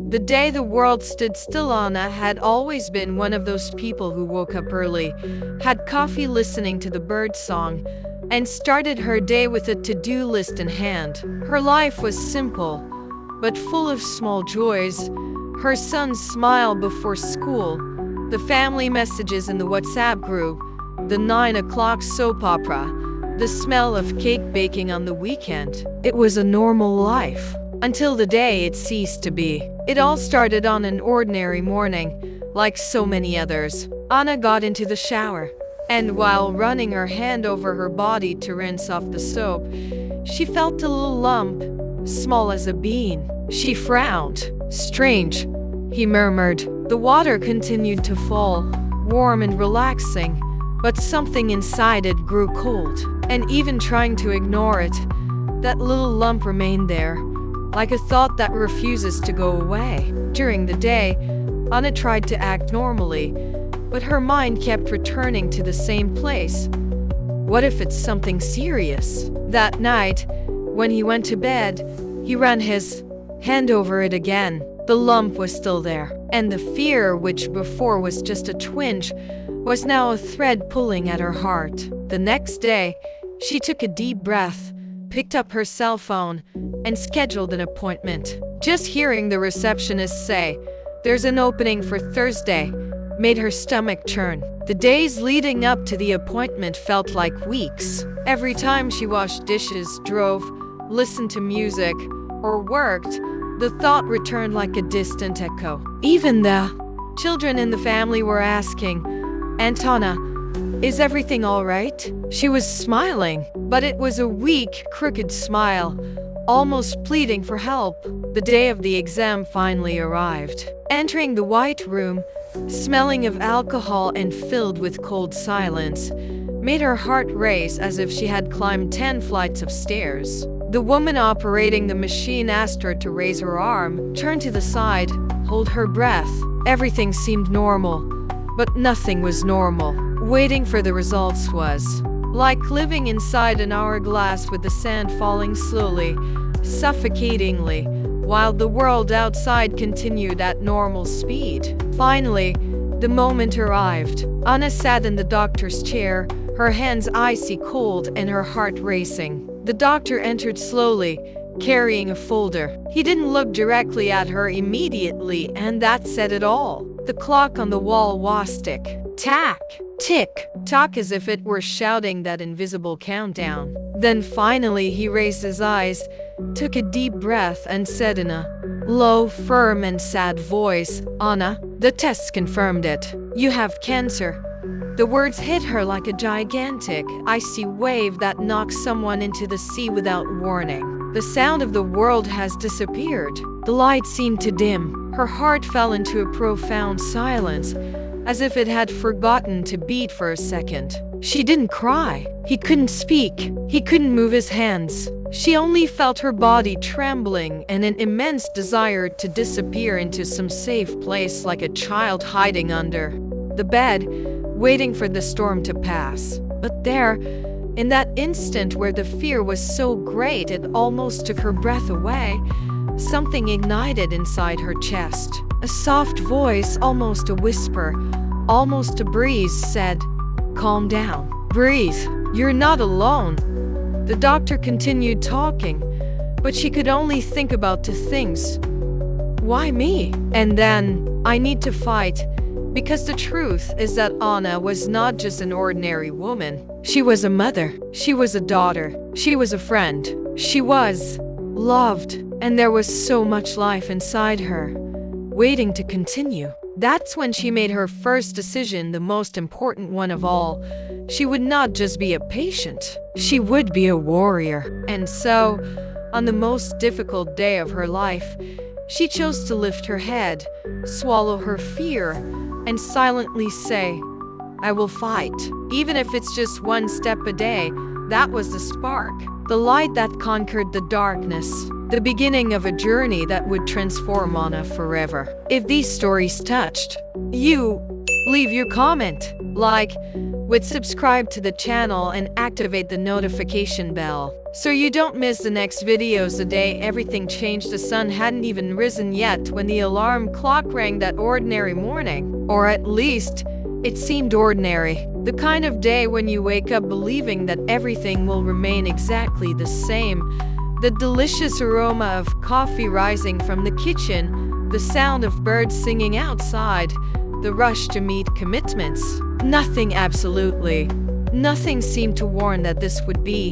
The day the world stood still, Anna had always been one of those people who woke up early, had coffee listening to the bird song, and started her day with a to-do list in hand. Her life was simple, but full of small joys. Her son's smile before school, the family messages in the WhatsApp group, the 9 o'clock soap opera, the smell of cake baking on the weekend. It was a normal life. Until the day it ceased to be. It all started on an ordinary morning, like so many others. Anna got into the shower, and while running her hand over her body to rinse off the soap, she felt a little lump, small as a bean. She frowned. "Strange," he murmured. The water continued to fall, warm and relaxing, but something inside it grew cold. And even trying to ignore it, that little lump remained there, like a thought that refuses to go away. During the day, Anna tried to act normally, but her mind kept returning to the same place. What if it's something serious? That night, when he went to bed, he ran his hand over it again. The lump was still there, and the fear, which before was just a twinge, was now a thread pulling at her heart. The next day, she took a deep breath, picked up her cell phone, and scheduled an appointment. Just hearing the receptionist say, "There's an opening for Thursday," made her stomach churn. The days leading up to the appointment felt like weeks. Every time she washed dishes, drove, listened to music, or worked, the thought returned like a distant echo. Even the children in the family were asking, "Aunt Anna, is everything all right?" She was smiling, but it was a weak, crooked smile, almost pleading for help. The day of the exam finally arrived. Entering the white room, smelling of alcohol and filled with cold silence, made her heart race as if she had climbed 10 flights of stairs. The woman operating the machine asked her to raise her arm, turn to the side, hold her breath. Everything seemed normal, but nothing was normal. Waiting for the results was like living inside an hourglass with the sand falling slowly, suffocatingly, while the world outside continued at normal speed. Finally, the moment arrived. Anna sat in the doctor's chair, her hands icy cold and her heart racing. The doctor entered slowly, carrying a folder. He didn't look directly at her immediately, and that said it all. The clock on the wall was tick-tack, tick-tock, as if it were shouting that invisible countdown. Then finally he raised his eyes, took a deep breath, and said in a low, firm, and sad voice, "Anna, the tests confirmed it. You have cancer." The words hit her like a gigantic, icy wave that knocks someone into the sea without warning. The sound of the world has disappeared. The light seemed to dim. Her heart fell into a profound silence, as if it had forgotten to beat for a second. She didn't cry. He couldn't speak. He couldn't move his hands. She only felt her body trembling and an immense desire to disappear into some safe place, like a child hiding under the bed, waiting for the storm to pass. But there, in that instant where the fear was so great it almost took her breath away, something ignited inside her chest. A soft voice, almost a whisper, almost a breeze, said, "Calm down. Breathe. You're not alone." The doctor continued talking, but she could only think about two things. Why me? And then, I need to fight. Because the truth is that Anna was not just an ordinary woman. She was a mother. She was a daughter. She was a friend. She was loved. And there was so much life inside her, waiting to continue. That's when she made her first decision, the most important one of all. She would not just be a patient. She would be a warrior. And so, on the most difficult day of her life, she chose to lift her head, swallow her fear, and silently say, "I will fight." Even if it's just one step a day, that was the spark. The light that conquered the darkness. The beginning of a journey that would transform Anna forever. If these stories touched you, leave your comment. like, would subscribe to the channel and activate the notification bell so you don't miss the next videos. The day everything changed, the sun hadn't even risen yet when the alarm clock rang that ordinary morning. Or at least, it seemed ordinary. The kind of day when you wake up believing that everything will remain exactly the same. The delicious aroma of coffee rising from the kitchen, the sound of birds singing outside, the rush to meet commitments. Nothing, absolutely nothing seemed to warn that this would be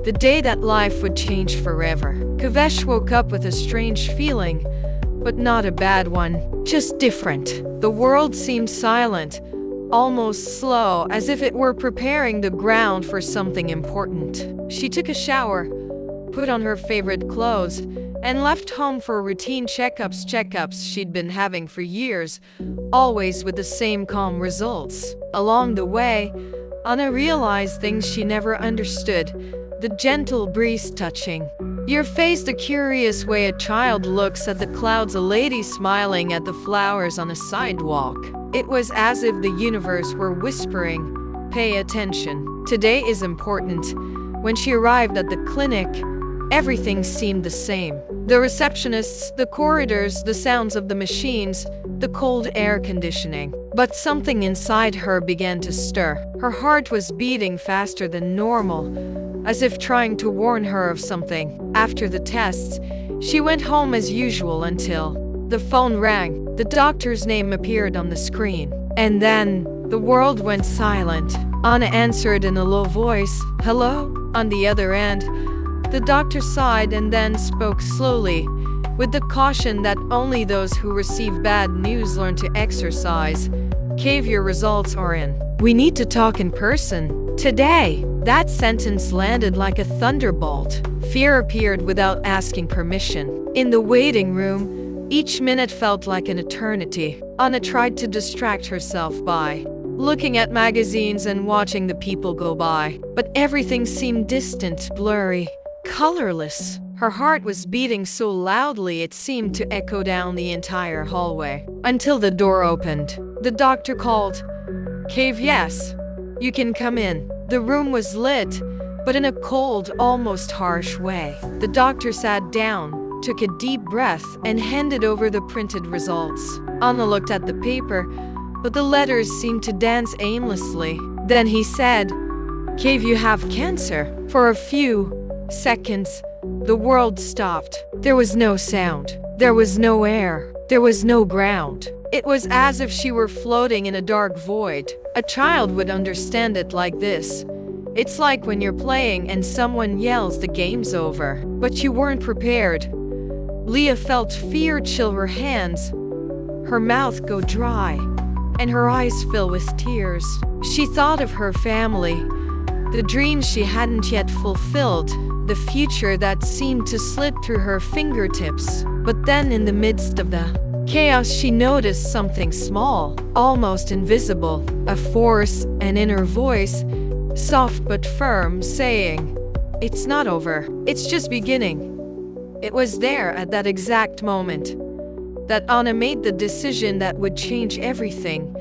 the day that life would change forever. Kavesh woke up with a strange feeling, but not a bad one, just different. The world seemed silent, almost slow, as if it were preparing the ground for something important. She took a shower, put on her favorite clothes, and left home for routine checkups she'd been having for years, always with the same calm results. Along the way, Anna realized things she never understood. The gentle breeze touching your face, the curious way a child looks at the clouds, a lady smiling at the flowers on a sidewalk. It was as if the universe were whispering, "Pay attention. Today is important." When she arrived at the clinic, everything seemed the same. The receptionists, the corridors, the sounds of the machines, the cold air conditioning. But something inside her began to stir. Her heart was beating faster than normal, as if trying to warn her of something. After the tests, she went home as usual until the phone rang. The doctor's name appeared on the screen. And then, the world went silent. Anna answered in a low voice, "Hello?" On the other end, the doctor sighed and then spoke slowly, with the caution that only those who receive bad news learn to exercise. "Cave, your results are in. We need to talk in person today." That sentence landed like a thunderbolt. Fear appeared without asking permission. In the waiting room, each minute felt like an eternity. Anna tried to distract herself by looking at magazines and watching the people go by, but everything seemed distant, blurry, colorless. Her heart was beating so loudly it seemed to echo down the entire hallway. Until the door opened. The doctor called, "Cave, yes, you can come in." The room was lit, but in a cold, almost harsh way. The doctor sat down, took a deep breath, and handed over the printed results. Anna looked at the paper, but the letters seemed to dance aimlessly. Then he said, "Cave, you have cancer." For a few seconds, the world stopped. There was no sound. There was no air. There was no ground. It was as if she were floating in a dark void. A child would understand it like this. It's like when you're playing and someone yells the game's over, but you weren't prepared. Leah felt fear chill her hands, her mouth go dry, and her eyes fill with tears. She thought of her family, the dreams she hadn't yet fulfilled, the future that seemed to slip through her fingertips. But then in the midst of the chaos, she noticed something small, almost invisible, a force, an inner voice, soft but firm, saying, "It's not over, it's just beginning." It was there at that exact moment that Anna made the decision that would change everything.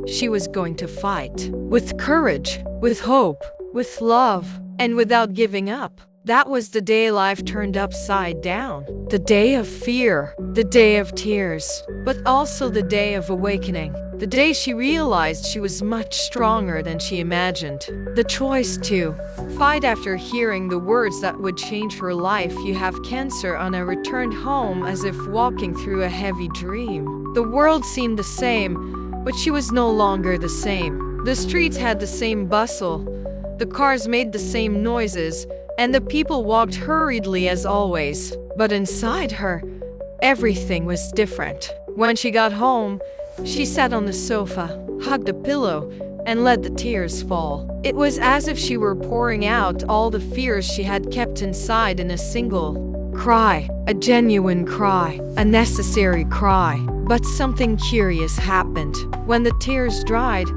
She was going to fight, with courage, with hope, with love, and without giving up. That was the day life turned upside down. The day of fear, the day of tears, but also the day of awakening. The day she realized she was much stronger than she imagined. The choice to fight after hearing the words that would change her life. "You have cancer." Anna returned home as if walking through a heavy dream. The world seemed the same, but she was no longer the same. The streets had the same bustle, the cars made the same noises, and the people walked hurriedly as always. But inside her, everything was different. When she got home, she sat on the sofa, hugged a pillow, and let the tears fall. It was as if she were pouring out all the fears she had kept inside in a single cry, a genuine cry, a necessary cry. But something curious happened. When the tears dried,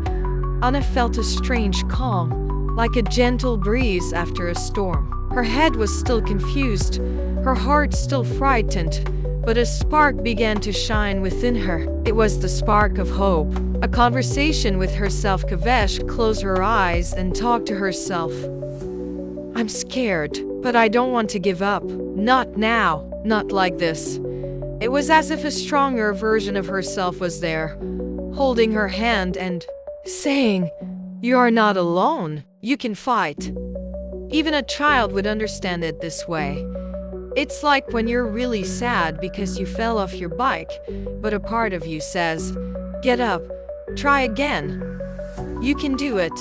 Anna felt a strange calm, like a gentle breeze after a storm. Her head was still confused, her heart still frightened, But a spark began to shine within her. It was the spark of hope. A conversation with herself. Kavesh closed her eyes and talked to herself. I'm scared, but I don't want to give up. Not now, not like this. It was as if a stronger version of herself was there, holding her hand and saying, "You are not alone. You can fight." Even a child would understand it this way. It's like when you're really sad because you fell off your bike, but a part of you says, "Get up, try again. You can do it."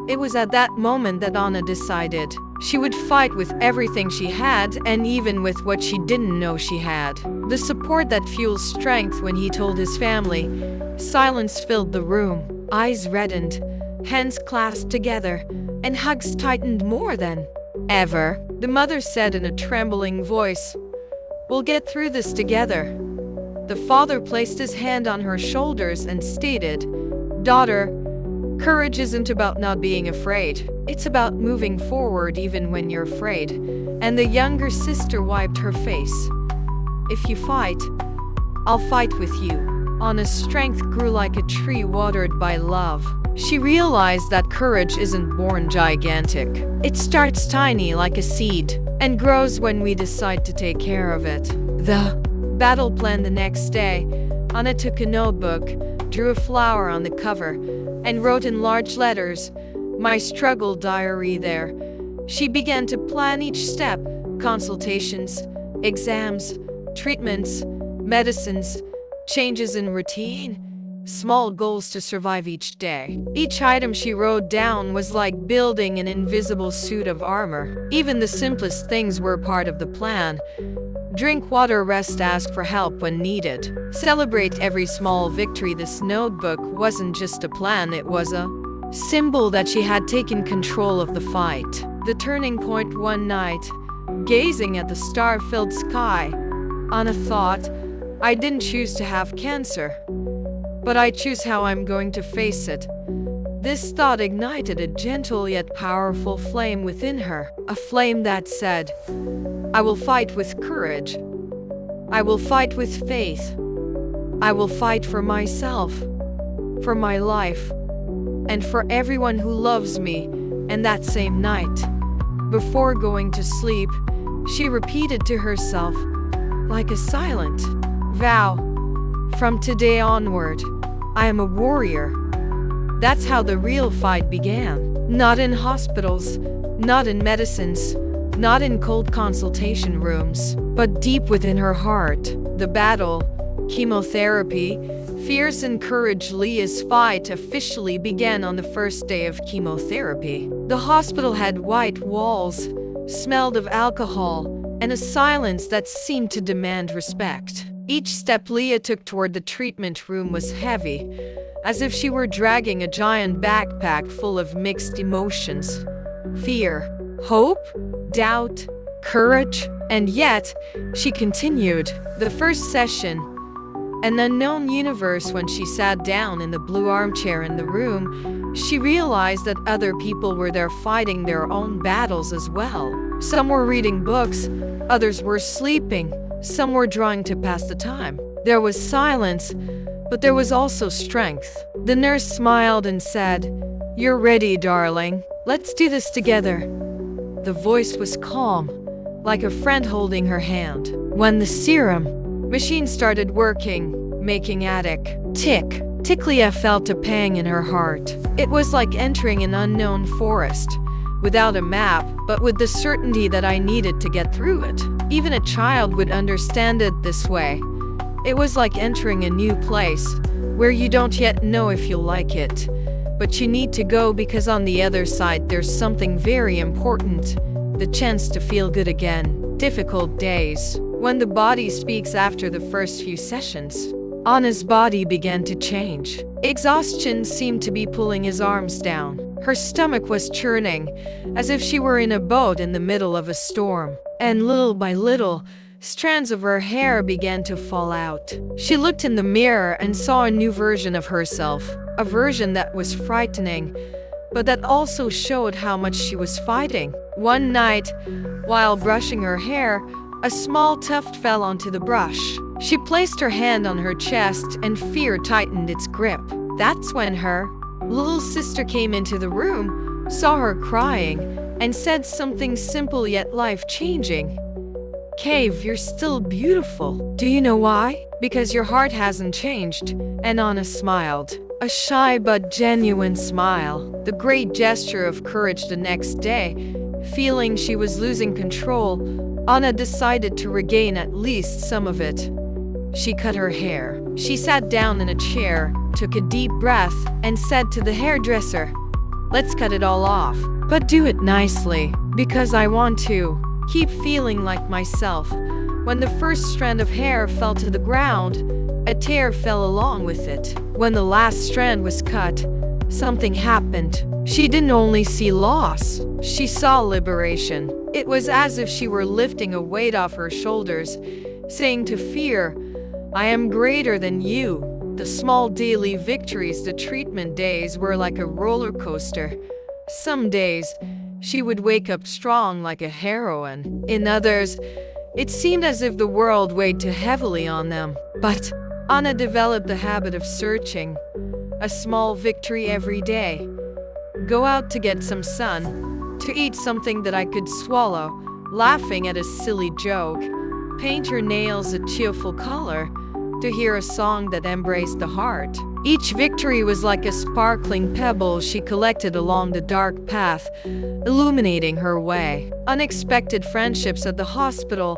It was at that moment that Anna decided she would fight with everything she had and even with what she didn't know she had. The support that fuels strength. When he told his family, silence filled the room. Eyes reddened, hands clasped together, and hugs tightened more than ever. The mother said in a trembling voice, "We'll get through this together." The father placed his hand on her shoulders and stated, "Daughter, courage isn't about not being afraid. It's about moving forward even when you're afraid." And the younger sister wiped her face. "If you fight, I'll fight with you." Anna's strength grew like a tree watered by love. She realized that courage isn't born gigantic. It starts tiny like a seed and grows when we decide to take care of it. The battle plan. The next day, Anna took a notebook, drew a flower on the cover, and wrote in large letters, "My struggle diary." There, she began to plan each step: consultations, exams, treatments, medicines, changes in routine, small goals to survive each day. Each item she wrote down was like building an invisible suit of armor. Even the simplest things were part of the plan. Drink water, rest, ask for help when needed. Celebrate every small victory. This notebook wasn't just a plan, it was a symbol that she had taken control of the fight. The turning point. One night, gazing at the star-filled sky, Anna thought, "I didn't choose to have cancer, but I choose how I'm going to face it." This thought ignited a gentle yet powerful flame within her, a flame that said, "I will fight with courage. I will fight with faith. I will fight for myself, for my life, and for everyone who loves me." And that same night, before going to sleep, she repeated to herself, like a silent vow, "From today onward, I am a warrior." That's how the real fight began. Not in hospitals, not in medicines, not in cold consultation rooms, but deep within her heart. The battle, chemotherapy, fierce and courage. Leah's fight officially began on the first day of chemotherapy. The hospital had white walls, smelled of alcohol, and a silence that seemed to demand respect. Each step Leah took toward the treatment room was heavy, as if she were dragging a giant backpack full of mixed emotions. Fear, hope, doubt, courage, and yet, she continued. The first session, an unknown universe. When she sat down in the blue armchair in the room, she realized that other people were there fighting their own battles as well. Some were reading books, others were sleeping, some were drawing to pass the time. There was silence, but there was also strength. The nurse smiled and said, "You're ready, darling. Let's do this together." The voice was calm, like a friend holding her hand. When the serum machine started working, making tick, Leah felt a pang in her heart. It was like entering an unknown forest, without a map, but with the certainty that I needed to get through it. Even a child would understand it this way. It was like entering a new place, where you don't yet know if you'll like it, but you need to go because on the other side there's something very important, the chance to feel good again. Difficult days. When the body speaks. After the first few sessions, Anna's body began to change. Exhaustion seemed to be pulling his arms down. Her stomach was churning, as if she were in a boat in the middle of a storm. And little by little, strands of her hair began to fall out. She looked in the mirror and saw a new version of herself, a version that was frightening, but that also showed how much she was fighting. One night, while brushing her hair, A small tuft fell onto the brush. She placed her hand on her chest and fear tightened its grip. That's when her little sister came into the room, saw her crying, and said something simple yet life-changing. Cave, you're still beautiful. Do you know why? Because your heart hasn't changed. And Anna smiled. A shy but genuine smile. The great gesture of courage. The next day, feeling she was losing control, Anna decided to regain at least some of it. She cut her hair. She sat down in a chair, took a deep breath, and said to the hairdresser, "Let's cut it all off. But do it nicely, because I want to keep feeling like myself." When the first strand of hair fell to the ground, a tear fell along with it. When the last strand was cut, something happened. She didn't only see loss, she saw liberation. It was as if she were lifting a weight off her shoulders, saying to fear, "I am greater than you." The small daily victories, the treatment days, were like a roller coaster. Some days, she would wake up strong like a heroine. In others, it seemed as if the world weighed too heavily on them. But Anna developed the habit of searching. A small victory every day. Go out to get some sun, to eat something that I could swallow, laughing at a silly joke, paint her nails a cheerful color, to hear a song that embraced the heart. Each victory was like a sparkling pebble she collected along the dark path, illuminating her way. Unexpected friendships at the hospital.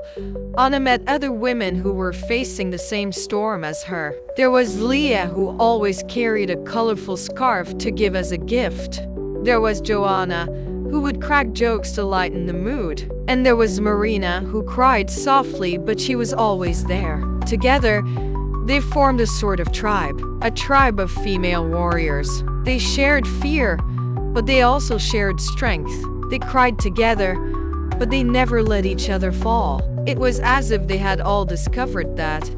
Anna met other women who were facing the same storm as her. There was Leah, who always carried a colorful scarf to give as a gift. There was Joanna, who would crack jokes to lighten the mood. And there was Marina, who cried softly, but she was always there. Together, they formed a sort of tribe, a tribe of female warriors. They shared fear, but they also shared strength. They cried together, but they never let each other fall. It was as if they had all discovered that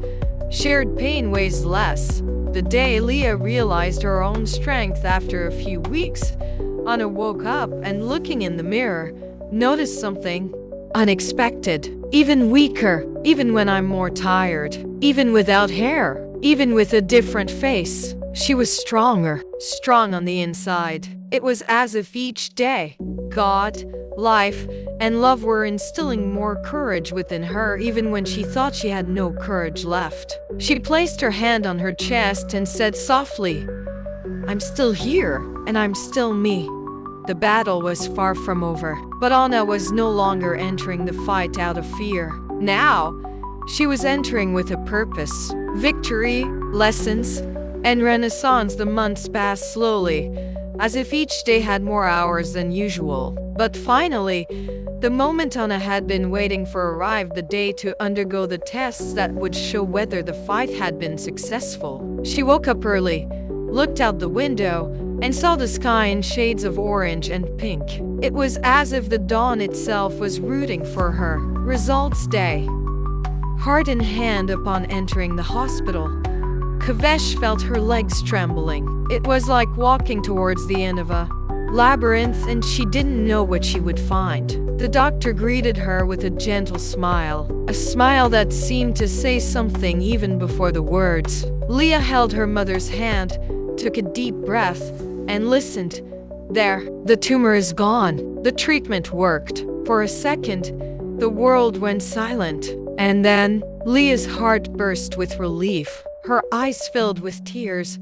shared pain weighs less. The day Leah realized her own strength after a few weeks, Anna woke up and, looking in the mirror, noticed something unexpected. Even weaker, even when I'm more tired, even without hair, even with a different face. She was stronger, strong on the inside. It was as if each day, God, life, and love were instilling more courage within her, even when she thought she had no courage left. She placed her hand on her chest and said softly, "I'm still here, and I'm still me." The battle was far from over, but Anna was no longer entering the fight out of fear. Now, she was entering with a purpose. Victory, lessons, and renaissance. The months passed slowly, as if each day had more hours than usual. But finally, the moment Anna had been waiting for arrived, the day to undergo the tests that would show whether the fight had been successful. She woke up early, looked out the window, and saw the sky in shades of orange and pink. It was as if the dawn itself was rooting for her. Results day. Heart in hand upon entering the hospital, Kavesh felt her legs trembling. It was like walking towards the end of a labyrinth, and she didn't know what she would find. The doctor greeted her with a gentle smile, a smile that seemed to say something even before the words. Leah held her mother's hand, took a deep breath, and listened. There, the tumor is gone. The treatment worked. For a second, the world went silent. And then, Leah's heart burst with relief. Her eyes filled with tears,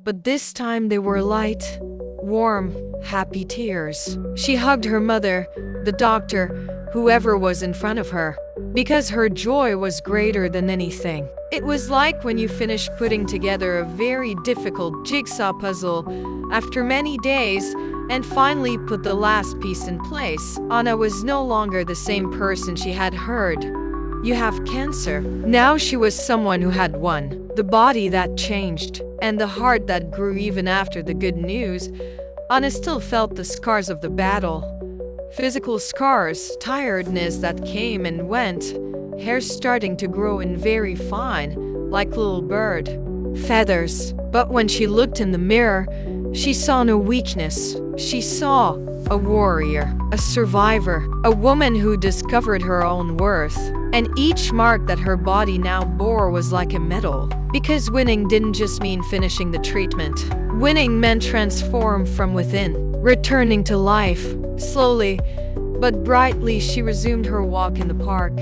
but this time they were light, warm, happy tears. She hugged her mother, the doctor, whoever was in front of her, because her joy was greater than anything. It was like when you finish putting together a very difficult jigsaw puzzle after many days and finally put the last piece in place. Anna was no longer the same person she had heard. "You have cancer." Now she was someone who had won. The body that changed, and the heart that grew even after the good news. Anna still felt the scars of the battle. Physical scars, tiredness that came and went, hair starting to grow in very fine, like little bird feathers. But when she looked in the mirror, she saw no weakness. She saw a warrior, a survivor, a woman who discovered her own worth. And each mark that her body now bore was like a medal. Because winning didn't just mean finishing the treatment. Winning meant transform from within, returning to life. Slowly, but brightly, she resumed her walk in the park,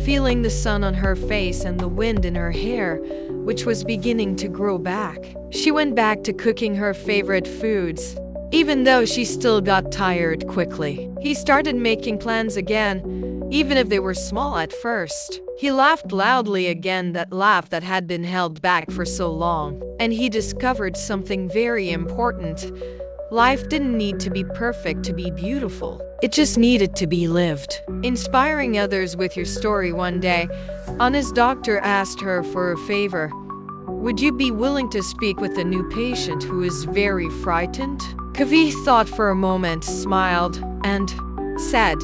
feeling the sun on her face and the wind in her hair, which was beginning to grow back. She went back to cooking her favorite foods, even though she still got tired quickly. He started making plans again, even if they were small at first. He laughed loudly again, that laugh that had been held back for so long. And he discovered something very important. Life didn't need to be perfect to be beautiful. It just needed to be lived. Inspiring others with your story. One day, Anna's doctor asked her for a favor. Would you be willing to speak with a new patient who is very frightened? Kavi thought for a moment, smiled, and said,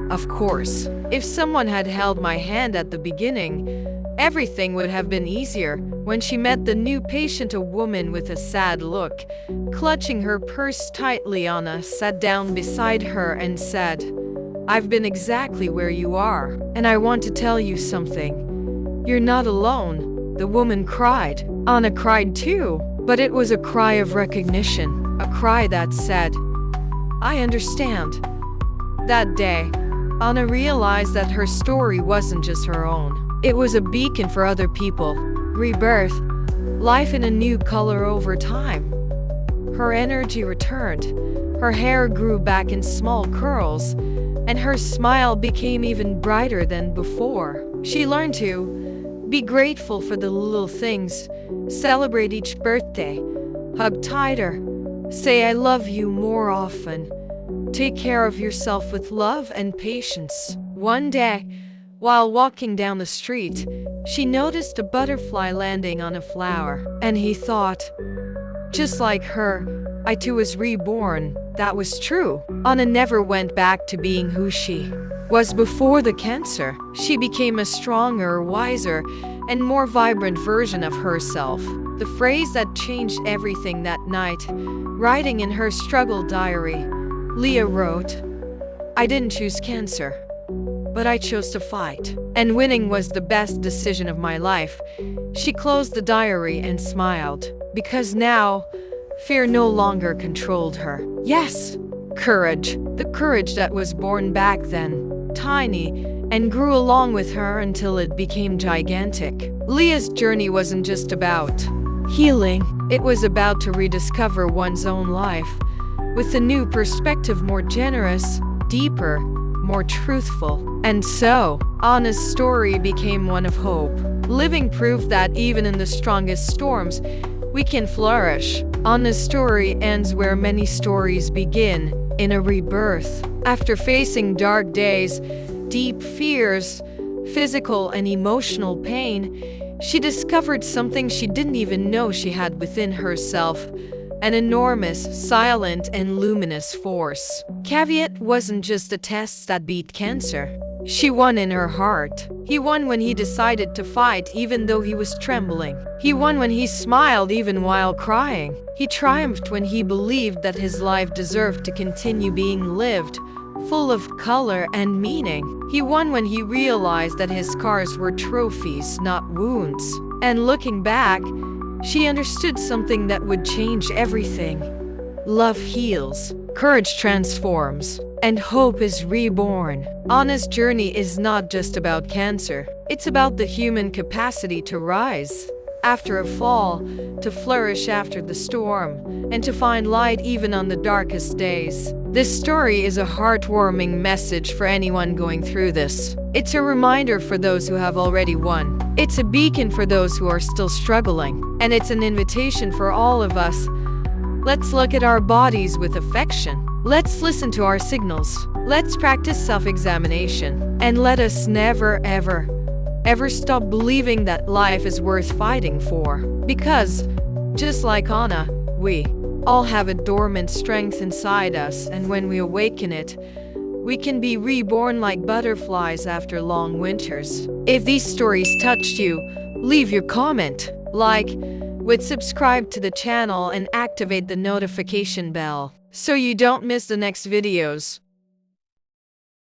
of course. If someone had held my hand at the beginning, everything would have been easier. When she met the new patient, a woman with a sad look, clutching her purse tightly, Anna sat down beside her and said, I've been exactly where you are, and I want to tell you something. You're not alone. The woman cried. Anna cried too, but it was a cry of recognition, a cry that said, I understand. That day, Anna realized that her story wasn't just her own. It was a beacon for other people. Rebirth, life in a new color over time. Her energy returned, her hair grew back in small curls, and her smile became even brighter than before. She learned to be grateful for the little things, celebrate each birthday, hug tighter, say I love you more often, take care of yourself with love and patience. One day, while walking down the street, she noticed a butterfly landing on a flower, and he thought, just like her, I too was reborn. That was true. Anna never went back to being who she was before the cancer. She became a stronger, wiser, and more vibrant version of herself. The phrase that changed everything that night, writing in her struggle diary, Leah wrote, I didn't choose cancer, but I chose to fight. And winning was the best decision of my life. She closed the diary and smiled, because now, fear no longer controlled her. Yes, courage. The courage that was born back then, tiny, and grew along with her until it became gigantic. Leah's journey wasn't just about healing. It was about to rediscover one's own life, with a new perspective, more generous, deeper, more truthful. And so, Anna's story became one of hope, living proof that even in the strongest storms, we can flourish. Anna's story ends where many stories begin, in a rebirth. After facing dark days, deep fears, physical and emotional pain, she discovered something she didn't even know she had within herself. An enormous, silent, and luminous force. Caveat wasn't just a test that beat cancer. She won in her heart. He won when he decided to fight even though he was trembling. He won when he smiled even while crying. He triumphed when he believed that his life deserved to continue being lived, full of color and meaning. He won when he realized that his scars were trophies, not wounds. And looking back, she understood something that would change everything. Love heals, courage transforms, and hope is reborn. Anna's journey is not just about cancer. It's about the human capacity to rise after a fall, to flourish after the storm, and to find light even on the darkest days. This story is a heartwarming message for anyone going through this. It's a reminder for those who have already won. It's a beacon for those who are still struggling. And it's an invitation for all of us. Let's look at our bodies with affection. Let's listen to our signals. Let's practice self-examination. And let us never, ever stop believing that life is worth fighting for. Because, just like Anna, we all have a dormant strength inside us, and when we awaken it, we can be reborn like butterflies after long winters. If these stories touched you, leave your comment, subscribe to the channel and activate the notification bell so you don't miss the next videos.